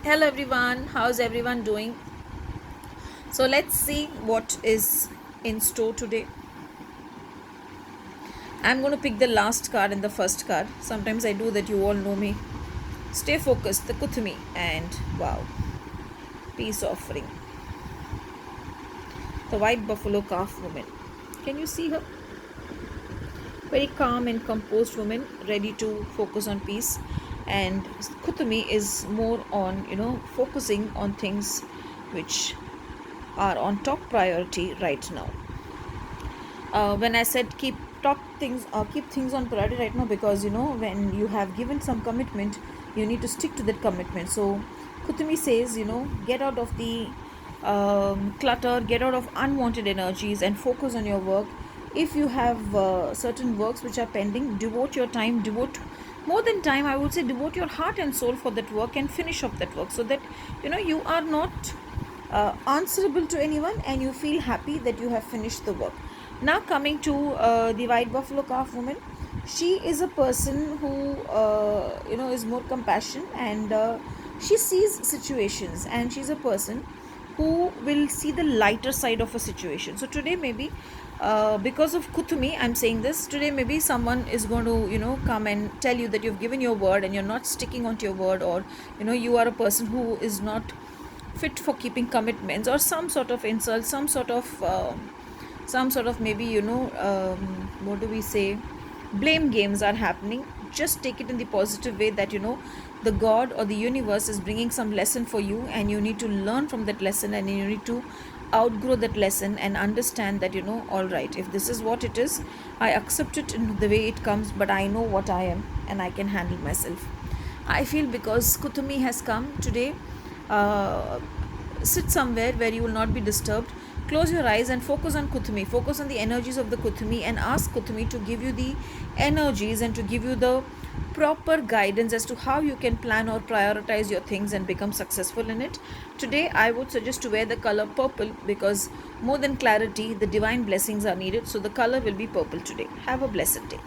Hello everyone, how's everyone doing? So let's see what is in store today. I'm going to pick the last card and the first card. Sometimes I do that, you all know me. Stay focused, the Kuthumi, and wow, peace offering. The white buffalo calf woman. Can you see her? Very calm and composed woman, ready to focus on peace. And Kuthumi is more on, focusing on things which are on top priority right now. When I said keep things on priority right now, because when you have given some commitment, you need to stick to that commitment. So Kutumi says, get out of the clutter, get out of unwanted energies, and focus on your work. If you have certain works which are pending, devote your time, devote more than time, I would say, devote your heart and soul for that work and finish up that work, so that you are not answerable to anyone, and you feel happy that you have finished the work. Now coming to the white buffalo calf woman, she is a person who is more compassion, and she sees situations, and she's a person who will see the lighter side of a situation. So today maybe because of Kutumi, I'm saying this, today maybe someone is going to come and tell you that you've given your word and you're not sticking onto your word, or you are a person who is not fit for keeping commitments, or some sort of insult, some sort of maybe what do we say, blame games are happening. Just take it in the positive way, that the god or the universe is bringing some lesson for you, and you need to learn from that lesson, and you need to outgrow that lesson and understand that all right, if this is what it is, I accept it in the way it comes, but I know what I am and I can handle myself. I feel because Kutumi has come today, uh, sit somewhere where you will not be disturbed. Close your eyes and focus on Kuthumi. Focus on the energies of the Kuthumi, and ask Kuthumi to give you the energies and to give you the proper guidance as to how you can plan or prioritize your things and become successful in it. Today, I would suggest to wear the color purple, because more than clarity, the divine blessings are needed. So, the color will be purple today. Have a blessed day.